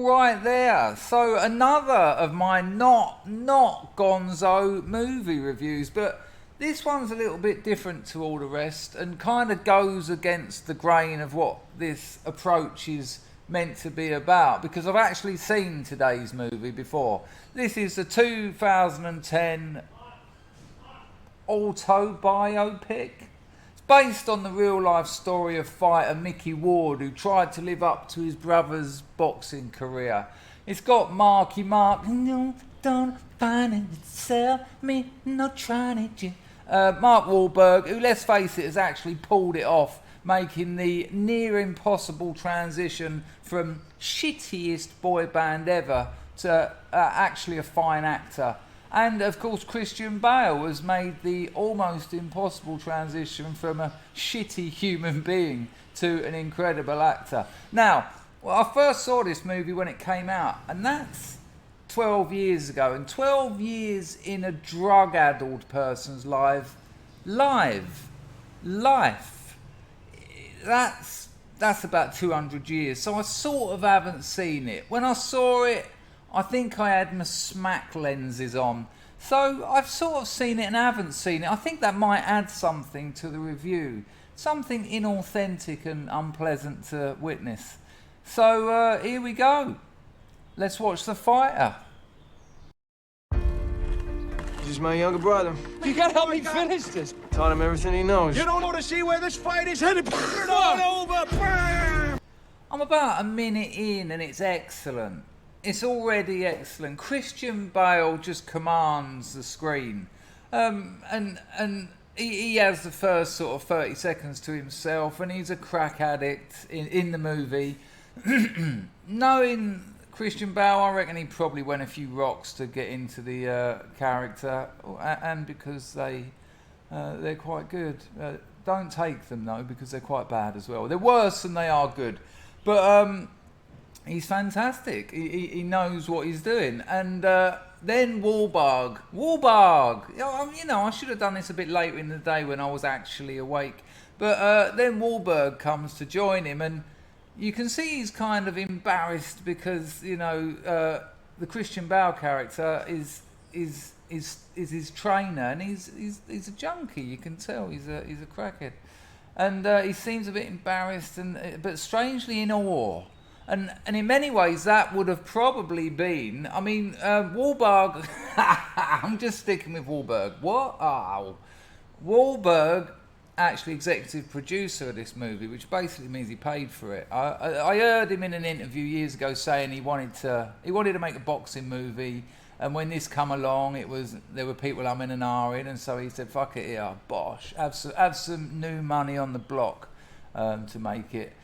right there. So another of my not Gonzo movie reviews, but this one's a little bit different to all the rest and kind of goes against the grain of what this approach is meant to be about, because I've actually seen today's movie before. This is the 2010 autobiopic. It's based on the real life story of fighter Mickey Ward, who tried to live up to his brother's boxing career. It's got Marky Mark, no, don't find it, sell me, no trying it. Mark Wahlberg, who, let's face it, has actually pulled it off, making the near impossible transition from shittiest boy band ever to actually a fine actor. And of course Christian Bale has made the almost impossible transition from a shitty human being to an incredible actor. Now, well, I first saw this movie when it came out, and that's 12 years ago. And 12 years in a drug-addled person's life, that's about 200 years. So I sort of haven't seen it. When I saw it, I think I had my smack lenses on. So I've sort of seen it and haven't seen it. I think that might add something to the review. Something inauthentic and unpleasant to witness. So here we go. Let's watch The Fighter. This is my younger brother. You gotta help me finish this. Taught him everything he knows. You don't want to see where this fight is headed. Start over. I'm about a minute in and it's excellent. It's already excellent. Christian Bale just commands the screen. And he has the first sort of 30 seconds to himself, and he's a crack addict in the movie. Knowing Christian Bale, I reckon he probably went a few rocks to get into the character, and because they're quite good. Don't take them though, because they're quite bad as well. They're worse than they are good, but he's fantastic. He knows what he's doing. And then Wahlberg. You know, I should have done this a bit later in the day when I was actually awake. But then Wahlberg comes to join him, and you can see he's kind of embarrassed because, you know, the Christian Bale character is his trainer, and he's a junkie. You can tell he's a crackhead, and he seems a bit embarrassed but strangely in awe. And in many ways that would have probably been, I mean, Wahlberg. I'm just sticking with Wahlberg. What? Oh, Wahlberg. Actually executive producer of this movie, which basically means he paid for it. I heard him in an interview years ago saying he wanted to make a boxing movie, and when this come along, there were people umming and ahhing, and so he said, "Fuck it, yeah, bosh, have some new money on the block to make it,"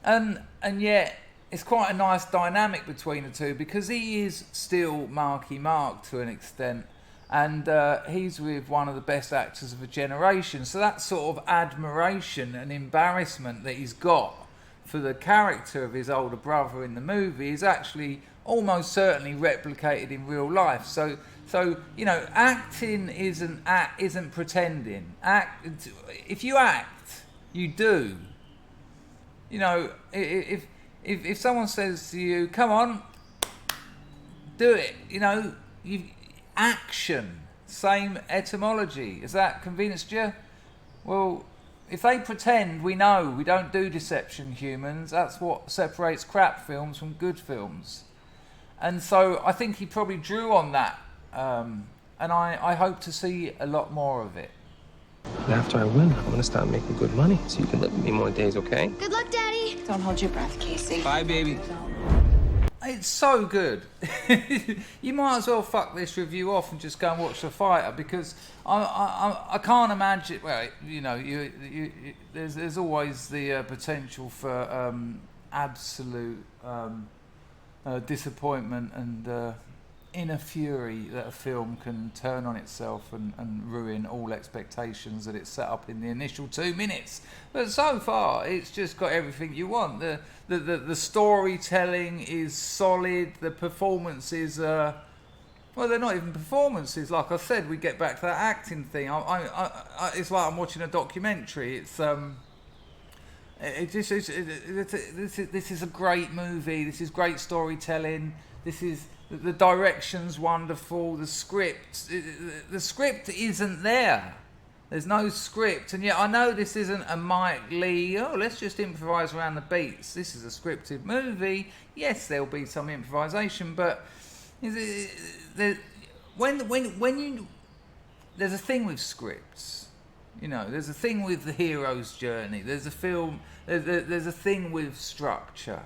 and yet it's quite a nice dynamic between the two, because he is still Marky Mark to an extent. And he's with one of the best actors of a generation. So that sort of admiration and embarrassment that he's got for the character of his older brother in the movie is actually almost certainly replicated in real life. So you know, acting isn't pretending. If you act, you do. You know, if someone says to you, "Come on, do it," you know, action, same etymology. Is that convinced you? Well, if they pretend, we know we don't do deception, humans. That's what separates crap films from good films. And so I think he probably drew on that, and I hope to see a lot more of it. And after I win, I'm gonna start making good money so you can live with me more days, okay? Good luck, Daddy. Don't hold your breath, Casey. Bye, baby. It's so good. You might as well fuck this review off and just go and watch The Fighter, because I can't imagine. Well, you know, there's always the potential for absolute disappointment and inner fury that a film can turn on itself and ruin all expectations that it set up in the initial 2 minutes. But so far, it's just got everything you want. The storytelling is solid. The performances are, well, they're not even performances. Like I said, we get back to that acting thing. It's like I'm watching a documentary. It's This is a great movie. This is great storytelling. This is the direction's wonderful. The script isn't there. There's no script, and yet I know this isn't a Mike Lee. Oh, let's just improvise around the beats. This is a scripted movie. Yes, there'll be some improvisation, but when you there's a thing with scripts. You know, there's a thing with the hero's journey. There's a film. There's a thing with structure,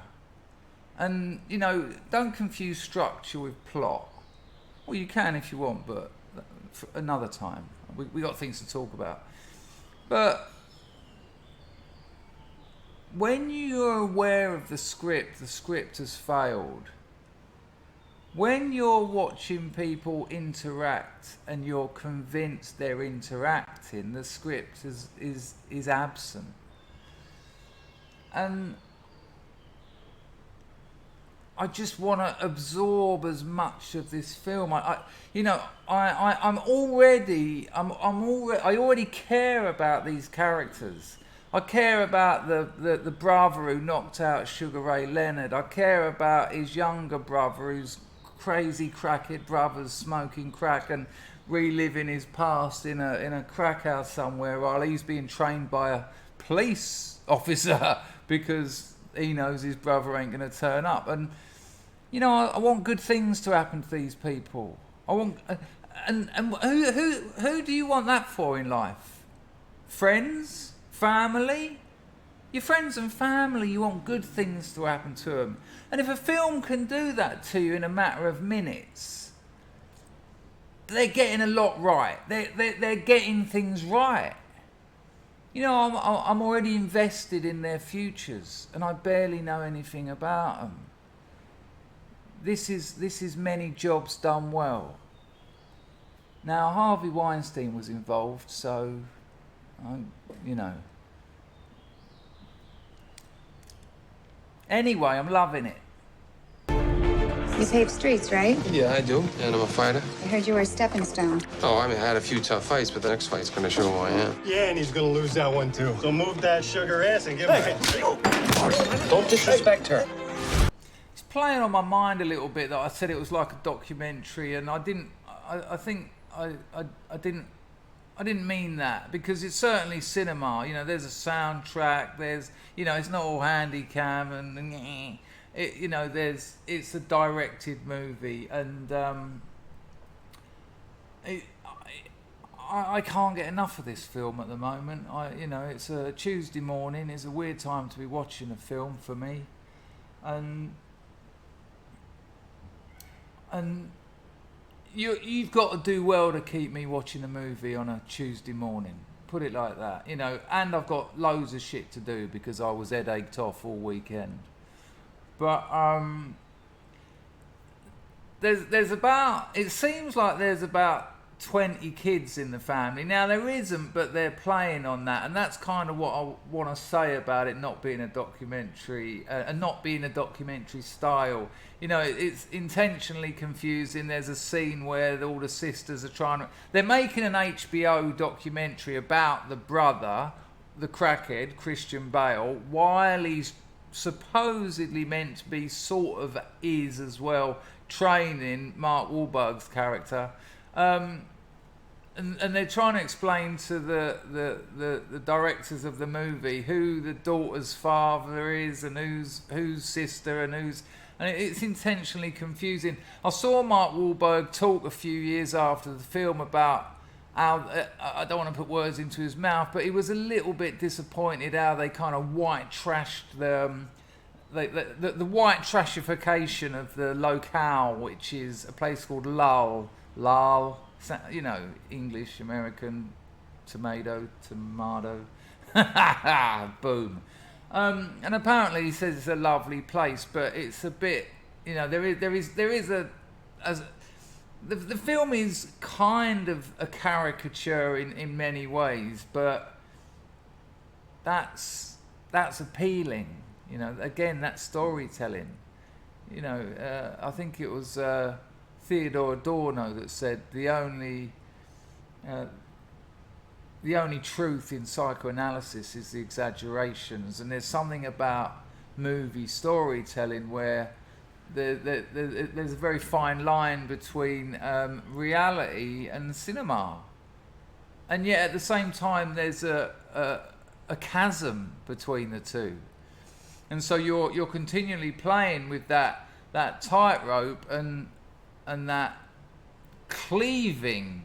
and you know, don't confuse structure with plot. Well, you can if you want, but for another time. We got things to talk about. But when you're aware of the script has failed. When you're watching people interact and you're convinced they're interacting, the script is absent. And I just want to absorb as much of this film. I already care about these characters. I care about the brother who knocked out Sugar Ray Leonard. I care about his younger brother who's crazy crackhead brother's smoking crack and reliving his past in a crack house somewhere while he's being trained by a police officer because he knows his brother ain't going to turn up. And you know, I want good things to happen to these people. I want, and who do you want that for in life? Friends, family. Your friends and family, you want good things to happen to them. And if a film can do that to you in a matter of minutes, they're getting a lot right. They're getting things right. You know, I'm already invested in their futures, and I barely know anything about them. This is many jobs done well. Now, Harvey Weinstein was involved, so, you know. Anyway, I'm loving it. You pave streets, right? Yeah, I do. And I'm a fighter. I heard you were a stepping stone. Oh, I mean, I had a few tough fights, but the next fight's gonna show who I am. Yeah, and he's gonna lose that one too. So move that sugar ass and give him Don't disrespect her. It's playing on my mind a little bit that I said it was like a documentary, and I didn't mean that, because it's certainly cinema. You know, there's a soundtrack. There's, you know, it's not all handy cam and it, you know, it's a directed movie, and I can't get enough of this film at the moment. You know, it's a Tuesday morning. It's a weird time to be watching a film for me, and you've got to do well to keep me watching a movie on a Tuesday morning. Put it like that, you know. And I've got loads of shit to do because I was headached off all weekend. But it seems like there's about 20 kids in the family. Now there isn't, but they're playing on that, and that's kind of what I want to say about it not being a documentary and not being a documentary style. You know, it's intentionally confusing. There's a scene where all the sisters are they're making an HBO documentary about the brother, the crackhead, Christian Bale, while he's supposedly meant to be sort of is as well training Mark Wahlberg's character. And they're trying to explain to the directors of the movie who the daughter's father is and whose sister and it's intentionally confusing. I saw Mark Wahlberg talk a few years after the film about how, I don't want to put words into his mouth, but he was a little bit disappointed how they kind of white trashed the white trashification of the locale, which is a place called Lal, you know, English, American, tomato, boom. And apparently he says it's a lovely place, but it's a bit, you know, there is the film is kind of a caricature in many ways, but that's appealing, you know. Again, that's storytelling, you know. I think it was Theodore Adorno that said the only the only truth in psychoanalysis is the exaggerations, and there's something about movie storytelling where there's a very fine line between reality and cinema, and yet at the same time there's a chasm between the two, and so you're continually playing with that tightrope and that cleaving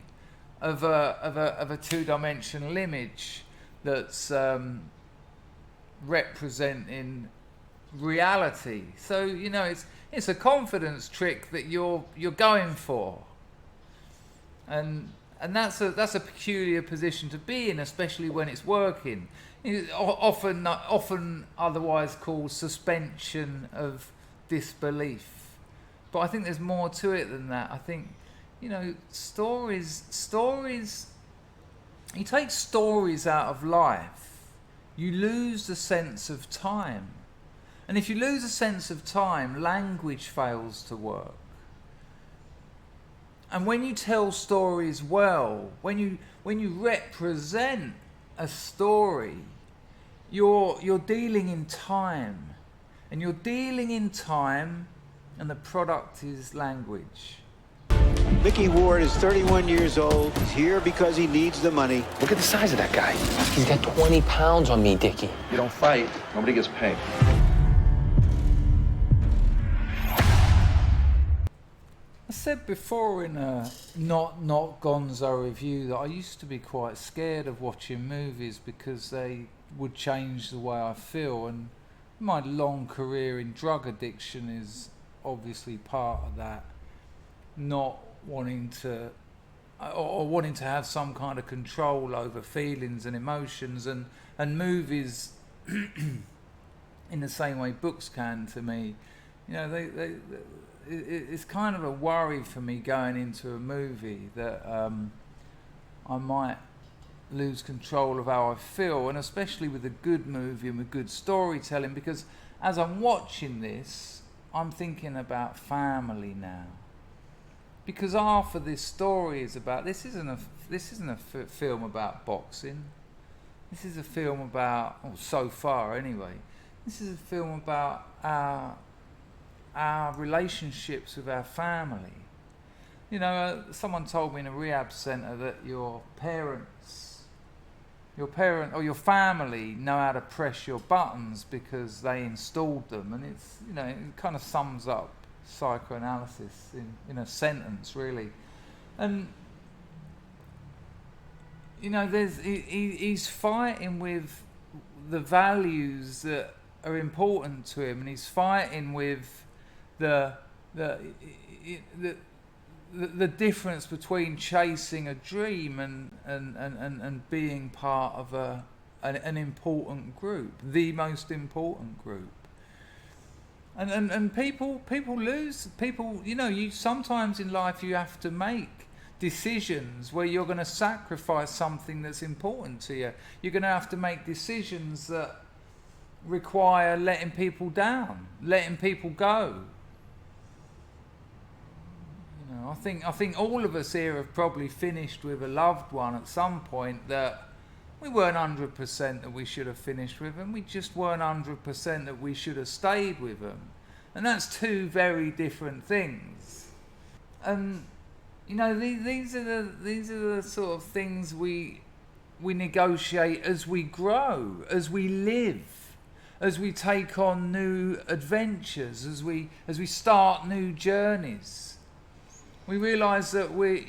of a two-dimensional image that's representing reality. So it's a confidence trick that you're going for, and that's a peculiar position to be in, especially when it's working. It's often otherwise called suspension of disbelief, but I think there's more to it than that. I think stories. You take stories out of life, you lose the sense of time. And if you lose a sense of time, language fails to work. And when you tell stories well, when you represent a story, you're dealing in time. And you're dealing in time, and the product is language. Mickey Ward is 31 years old. He's here because he needs the money. Look at the size of that guy. He's got 20 pounds on me, Dickie. You don't fight, nobody gets paid. I said before in a not Gonzo review that I used to be quite scared of watching movies because they would change the way I feel, and my long career in drug addiction is obviously part of that. Not wanting to, or wanting to have some kind of control over feelings and emotions, and movies, in the same way books can to me, it's kind of a worry for me going into a movie that I might lose control of how I feel, and especially with a good movie and with good storytelling, because as I'm watching this, I'm thinking about family now. Because half of this story is about, this isn't a film about boxing. This is a film about, so far anyway, this is a film about our relationships with our family. Someone told me in a rehab centre that your parent or your family know how to press your buttons because they installed them, and it's it kind of sums up psychoanalysis in a sentence, really. And he's fighting with the values that are important to him, and he's fighting with the difference between chasing a dream and being part of an important group, the most important group. And people lose. You sometimes in life you have to make decisions where you're going to sacrifice something that's important to you. You're going to have to make decisions that require letting people down, letting people go. I think all of us here have probably finished with a loved one at some point that we weren't 100% that we should have finished with them. We just weren't 100% that we should have stayed with them. And that's two very different things. And these are the sort of things we negotiate as we grow, as we live, as we take on new adventures, as we start new journeys. We realise that we're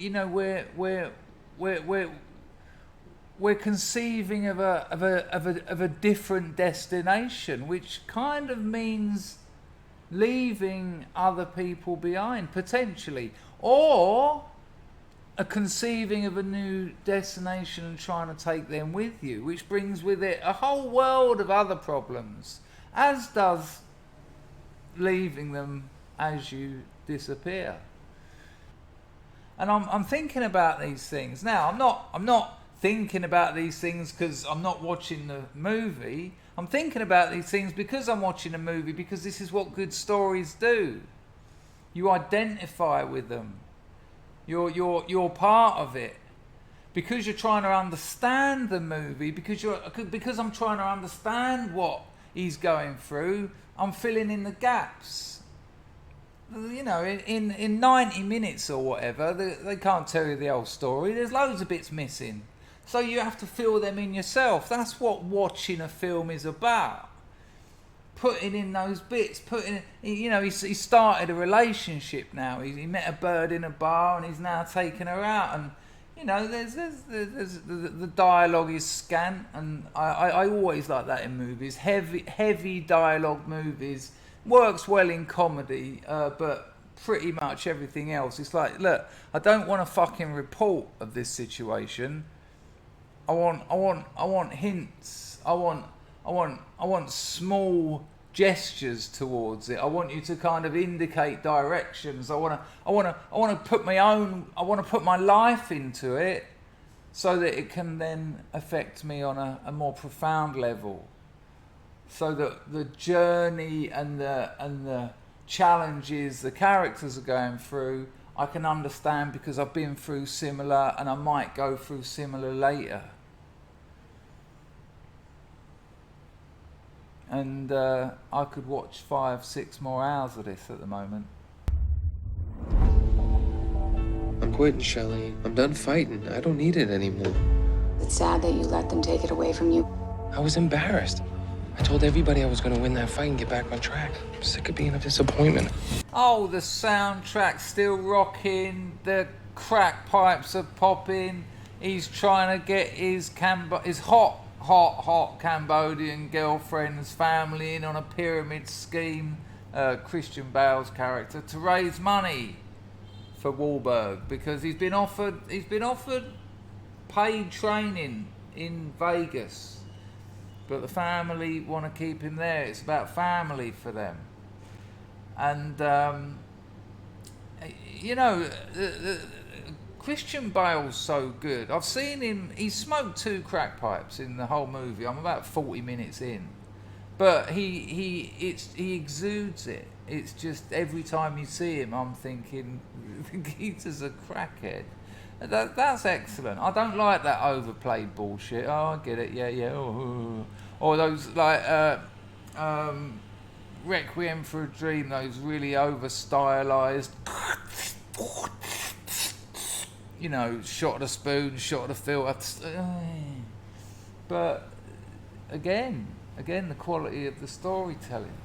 conceiving of a different destination, which kind of means leaving other people behind potentially, or a conceiving of a new destination and trying to take them with you, which brings with it a whole world of other problems, as does leaving them as you disappear. And I'm thinking about these things now. I'm not thinking about these things because I'm not watching the movie. I'm thinking about these things because I'm watching a movie, because this is what good stories do. You identify with them. You're part of it. because you're trying to understand the movie, because I'm trying to understand what he's going through, I'm filling in the gaps. You know, in 90 minutes or whatever, they can't tell you the whole story. There's loads of bits missing. So you have to fill them in yourself. That's what watching a film is about. Putting in those bits, you know, he started a relationship now. He met a bird in a bar and he's now taking her out. And, you know, the dialogue is scant. And I always like that in movies. Heavy dialogue movies. Works well in comedy, but pretty much everything else. It's like, look, I don't want a fucking report of this situation. I want hints. I want small gestures towards it. I want you to kind of indicate directions. I want to put my life into it, so that it can then affect me on a more profound level. So that the journey and the challenges the characters are going through, I can understand because I've been through similar, and I might go through similar later. And I could watch 5-6 more hours of this at the moment. I'm quitting, Shelley. I'm done fighting. I don't need it anymore. It's sad that you let them take it away from you. I was embarrassed. I told everybody I was gonna win that fight and get back on track. I'm sick of being a disappointment. Oh, the soundtrack's still rocking. The crack pipes are popping. He's trying to get his hot Cambodian girlfriend's family in on a pyramid scheme, Christian Bale's character, to raise money for Wahlberg, because he's been offered paid training in Vegas. But the family want to keep him there. It's about family for them. And, you know, Christian Bale's so good. I've seen him, he smoked 2 crack pipes in the whole movie. I'm about 40 minutes in. But he exudes it. It's just every time you see him, I'm thinking, he's a crackhead. That's excellent. I don't like that overplayed bullshit. Oh, I get it. Yeah. Or those like Requiem for a Dream. Those really over stylized. You know, shot of the spoon, shot of the filter. But again, the quality of the storytelling.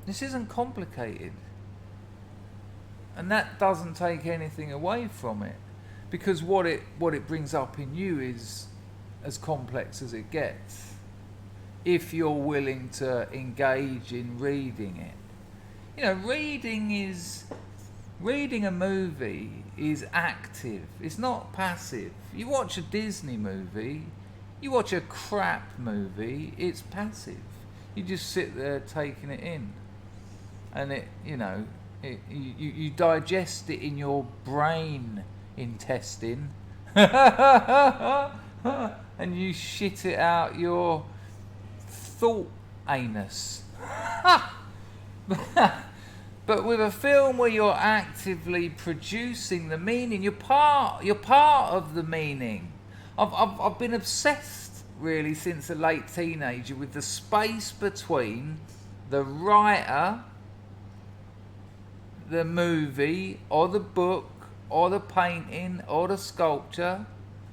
This isn't complicated. And that doesn't take anything away from it, because what it brings up in you is as complex as it gets, if you're willing to engage in reading it. You know, reading a movie is active. It's not passive. You watch a Disney movie, you watch a crap movie, it's passive. You just sit there taking it in, and it, you know. You digest it in your brain intestine and you shit it out your thought anus. But with a film where you're actively producing the meaning, you're part of the meaning. I've been obsessed really since a late teenager with the space between the writer, the movie, or the book, or the painting, or the sculpture.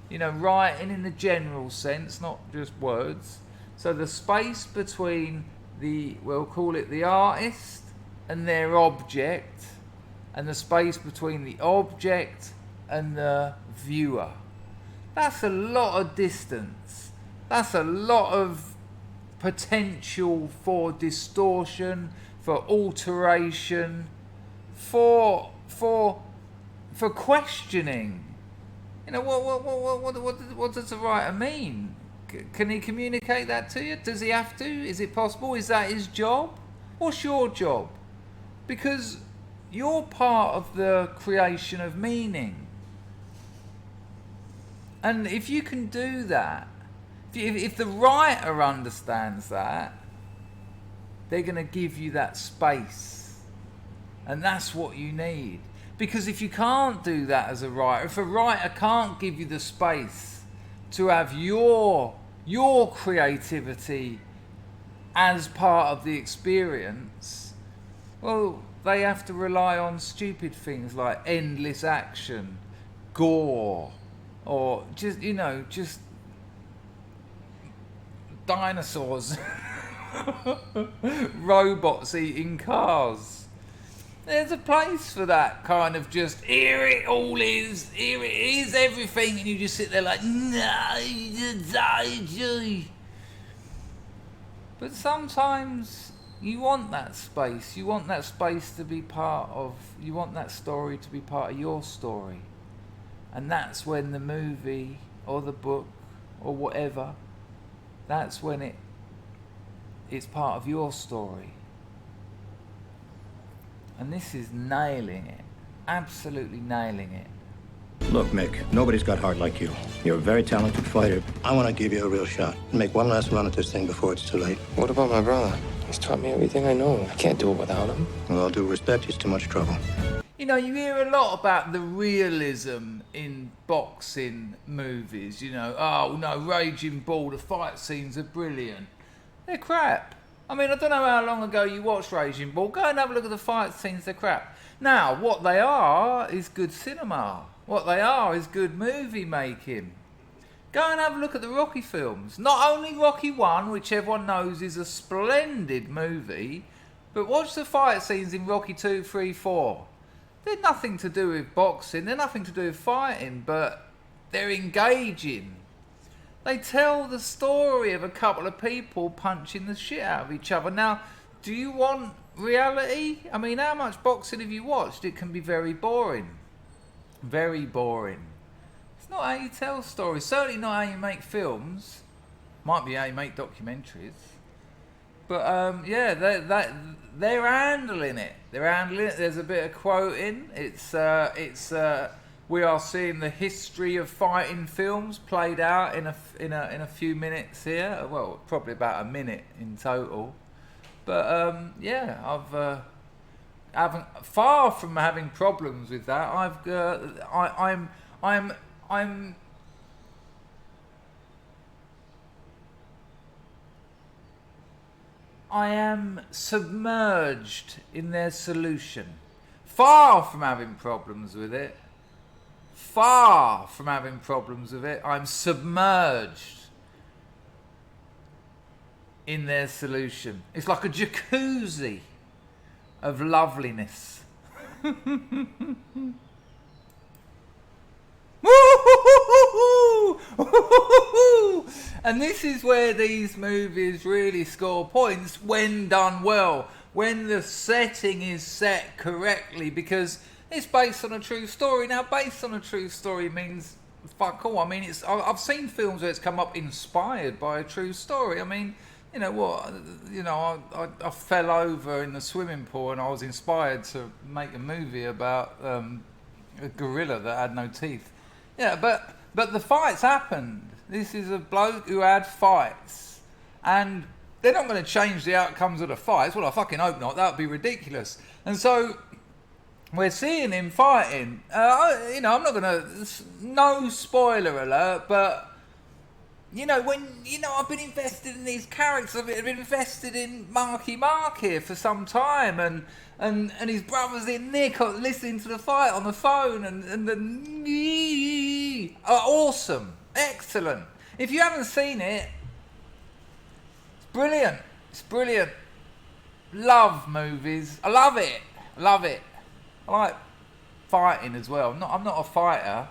You know, writing in the general sense, not just words. So the space between we'll call it the artist and their object, and the space between the object and the viewer. That's a lot of distance. That's a lot of potential for distortion, for alteration, for questioning. You know, what does the writer mean? Can he communicate that to you? Does he have to? Is it possible? Is that his job? What's your job? Because you're part of the creation of meaning. And if you can do that, if the writer understands that, they're going to give you that space. And that's what you need. Because if you can't do that as a writer, if a writer can't give you the space to have your creativity as part of the experience, well, they have to rely on stupid things like endless action, gore, or just, you know, just dinosaurs, robots eating cars. There's a place for that kind of just, here it all is, here it is everything, and you just sit there like, no, but sometimes you want that space. You want that space to be part of, you want that story to be part of your story. And that's when the movie or the book or whatever, that's when it's part of your story. And this is nailing it. Absolutely nailing it. Look, Mick, nobody's got heart like you. You're a very talented fighter. I want to give you a real shot. Make one last run at this thing before it's too late. What about my brother? He's taught me everything I know. I can't do it without him. With all due respect, he's too much trouble. You know, you hear a lot about the realism in boxing movies. You know, oh no, Raging Bull, the fight scenes are brilliant. They're crap. I mean, I don't know how long ago you watched Raging Bull. Go and have a look at the fight scenes, they're crap. Now, what they are is good cinema. What they are is good movie making. Go and have a look at the Rocky films. Not only Rocky 1, which everyone knows is a splendid movie, but watch the fight scenes in Rocky 2, 3, 4. They're nothing to do with boxing, they're nothing to do with fighting, but they're engaging. They tell the story of a couple of people punching the shit out of each other. Now, do you want reality? I mean, how much boxing have you watched? It can be very boring. Very boring. It's not how you tell stories. Certainly not how you make films. Might be how you make documentaries. But yeah, they're handling it. They're handling it. There's a bit of quoting. It's we are seeing the history of fighting films played out in a few minutes here. Well, probably about a minute in total. But yeah, far from having problems with that. I am submerged in their solution. Far from having problems with it. Far from having problems with it. I'm submerged in their solution. It's like a jacuzzi of loveliness. And this is where these movies really score points when done well, when the setting is set correctly, because it's based on a true story. Now, based on a true story means fuck all. I mean, I've seen films where it's come up inspired by a true story. I mean, you know what? You know, I fell over in the swimming pool and I was inspired to make a movie about a gorilla that had no teeth. Yeah, but the fights happened. This is a bloke who had fights, and they're not going to change the outcomes of the fights. Well, I fucking hope not. That would be ridiculous. And so we're seeing him fighting. You know, I'm not going to. No spoiler alert, but you know, I've been invested in these characters. I've been invested in Marky Mark here for some time, and his brother's in Nick listening to the fight on the phone, and the awesome, excellent. If you haven't seen it, it's brilliant. It's brilliant. Love movies. I love it. Love it. I like fighting as well. I'm not a fighter.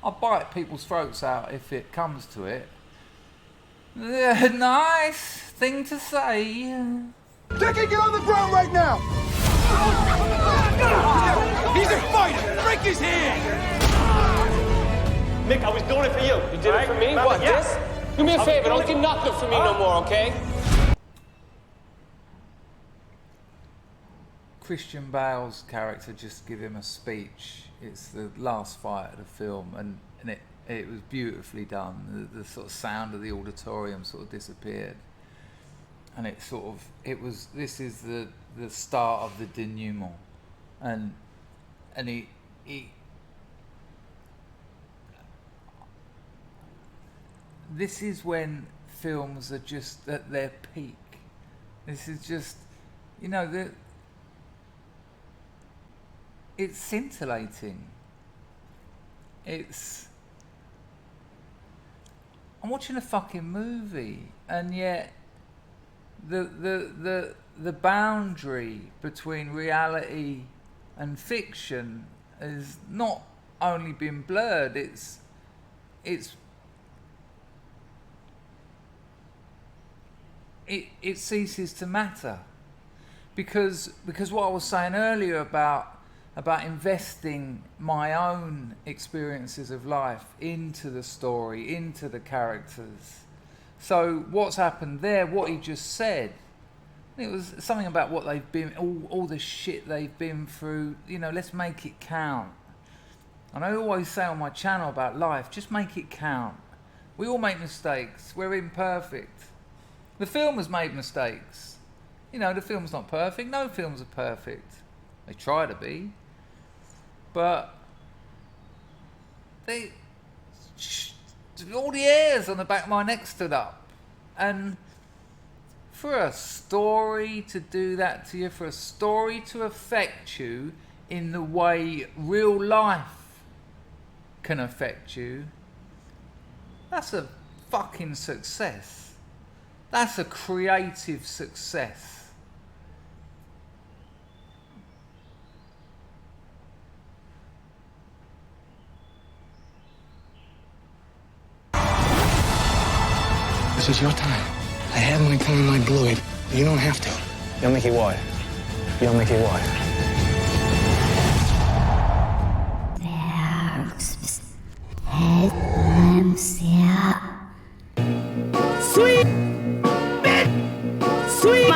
I'll bite people's throats out if it comes to it. Nice thing to say. Dickie, get on the ground right now! He's a fighter! Break his hand! Mick, I was doing it for you. You did it for me? What, this? Do me a favor, don't do nothing for me no more, okay? Christian Bale's character just give him a speech. It's the last fight of the film, and it was beautifully done. The sort of sound of the auditorium sort of disappeared, and this is the start of the denouement, and and this is when films are just at their peak. This is just, you know, it's scintillating. I'm watching a fucking movie, and yet the boundary between reality and fiction has not only been blurred, it ceases to matter, because what I was saying earlier about investing my own experiences of life into the story, into the characters. So what's happened there, what he just said, it was something about what they've been, all the shit they've been through, you know, let's make it count. And I always say on my channel about life, just make it count. We all make mistakes, we're imperfect. The film has made mistakes. You know, the film's not perfect, no films are perfect. They try to be. But all the hairs on the back of my neck stood up. And for a story to do that to you, for a story to affect you in the way real life can affect you, that's a fucking success. That's a creative success. This is your time. I have my time, I blew it. You don't have to. You'll make it what? You'll make it what? Sweet, sweet,